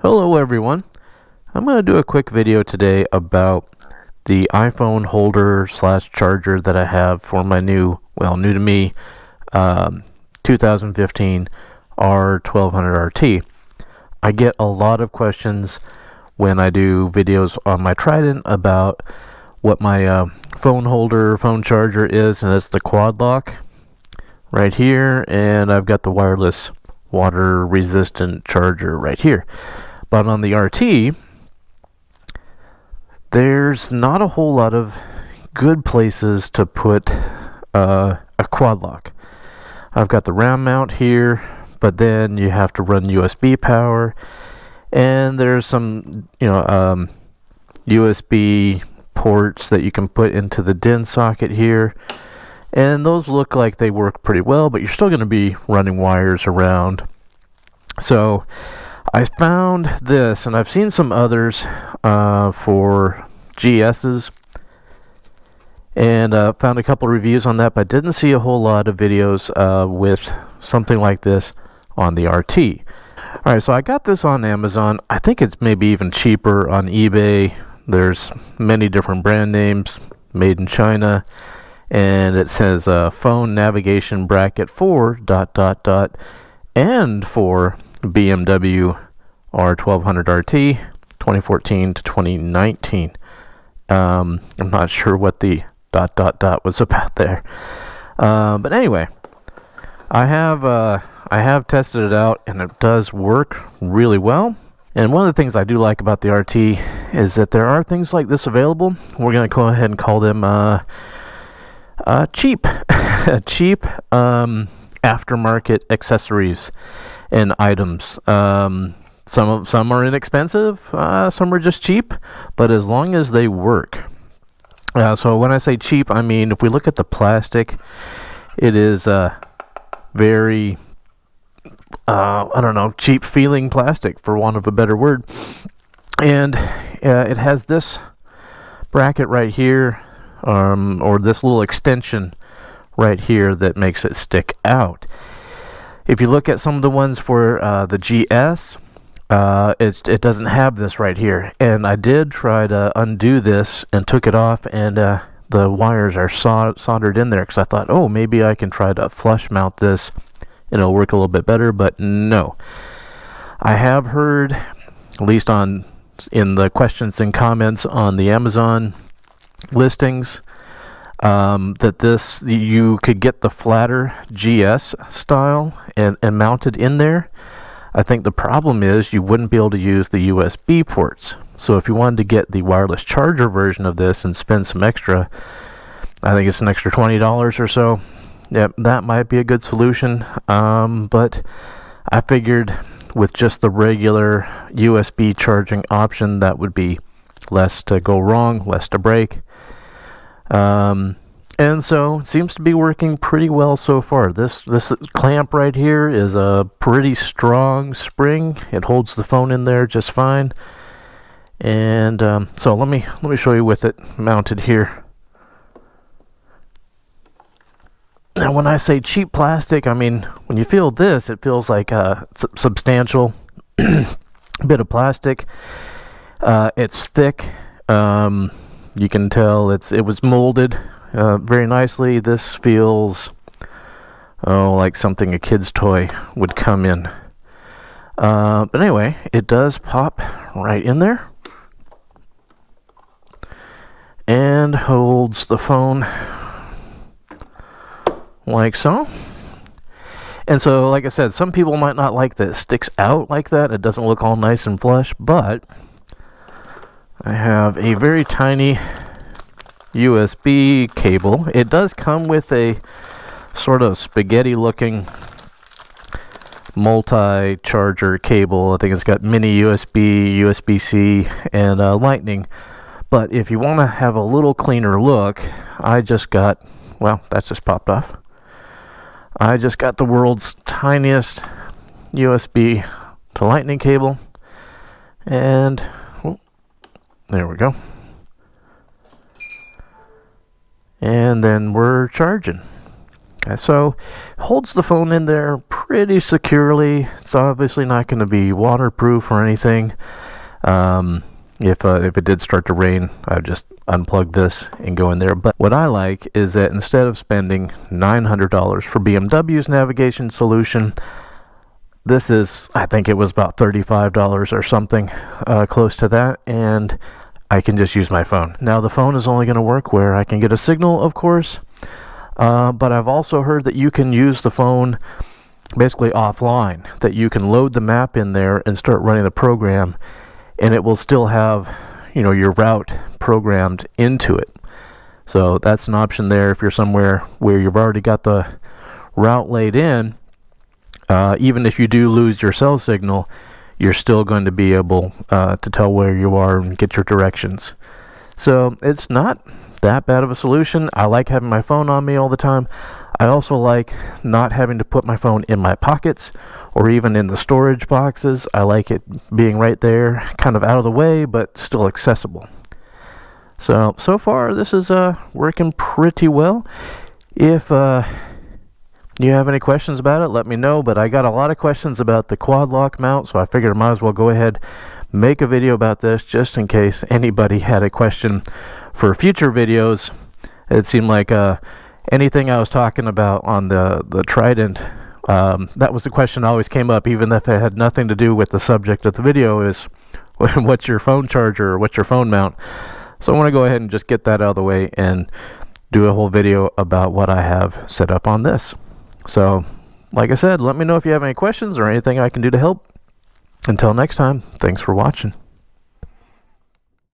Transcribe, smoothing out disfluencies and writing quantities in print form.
Hello everyone. I'm going to do a quick video today about the iPhone holder slash charger that I have for my new to me, 2015 R1200RT. I get a lot of questions when I do videos on my Trident about what my phone charger is, and it's the quad lock right here, and I've got the wireless water resistant charger right here. But on the RT, there's not a whole lot of good places to put a quad lock. I've got the RAM mount here, but then you have to run USB power, and there's some USB ports that you can put into the DIN socket here, and those look like they work pretty well, but you're still going to be running wires around. So I found this, and I've seen some others for GS's, and found a couple of reviews on that, but didn't see a whole lot of videos with something like this on the RT. Alright, so I got this on Amazon. I think it's maybe even cheaper on eBay. There's many different brand names, made in China, and it says phone navigation bracket for ... and for BMW R1200RT 2014 to 2019. I'm not sure what the ... was about there. But anyway, I have tested it out, and it does work really well. And one of the things I do like about the RT is that there are things like this available. We're going to go ahead and call them cheap cheap aftermarket accessories and items. Some are inexpensive, some are just cheap, but as long as they work. So when I say cheap, I mean if we look at the plastic, it is very cheap feeling plastic, for want of a better word. And it has this bracket right here, or this little extension right here that makes it stick out. If you look at some of the ones for the GS, it doesn't have this right here, and I did try to undo this and took it off, and the wires are soldered in there, because I thought, oh, maybe I can try to flush mount this and it'll work a little bit better, but no. I have heard, at least in the questions and comments on the Amazon listings, that you could get the flatter GS style and mount it in there. I think the problem is you wouldn't be able to use the USB ports. So if you wanted to get the wireless charger version of this and spend some extra, I think it's an extra $20 or so, yeah, that might be a good solution. But I figured with just the regular USB charging option, that would be less to go wrong, less to break. And so it seems to be working pretty well so far. This clamp right here is a pretty strong spring. It holds the phone in there just fine. And so let me show you with it mounted here. Now, when I say cheap plastic, I mean when you feel this, it feels like a substantial bit of plastic. It's thick. You can tell it was molded very nicely. This feels like something a kid's toy would come in. But anyway, it does pop right in there and holds the phone like so. And so, like I said, some people might not like that it sticks out like that. It doesn't look all nice and flush, but I have a very tiny USB cable. It does come with a sort of spaghetti looking multi-charger cable. I think it's got mini USB, USB-C, and Lightning. But if you want to have a little cleaner look, I just got, well, that just popped off. I just got the world's tiniest USB to Lightning cable, and there we go. And then we're charging. So holds the phone in there pretty securely. It's obviously not going to be waterproof or anything. If it did start to rain, I would just unplug this and go in there. But what I like is that instead of spending $900 for BMW's navigation solution, this is, I think it was about $35 or something, close to that, and I can just use my phone. Now the phone is only going to work where I can get a signal, of course, but I've also heard that you can use the phone basically offline, that you can load the map in there and start running the program, and it will still have, your route programmed into it. So that's an option there if you're somewhere where you've already got the route laid in. Even if you do lose your cell signal, you're still going to be able to tell where you are and get your directions. So it's not that bad of a solution. I like having my phone on me all the time. I also like not having to put my phone in my pockets or even in the storage boxes. I like it being right there, kind of out of the way, but still accessible. So far this is working pretty well. If you have any questions about it, let me know, but I got a lot of questions about the quad lock mount, so I figured I might as well go ahead make a video about this just in case anybody had a question for future videos. It seemed like anything I was talking about on the Trident, that was the question that always came up, even if it had nothing to do with the subject of the video, is what's your phone charger or what's your phone mount. So I want to go ahead and just get that out of the way and do a whole video about what I have set up on this. So, like I said, let me know if you have any questions or anything I can do to help. Until next time, thanks for watching.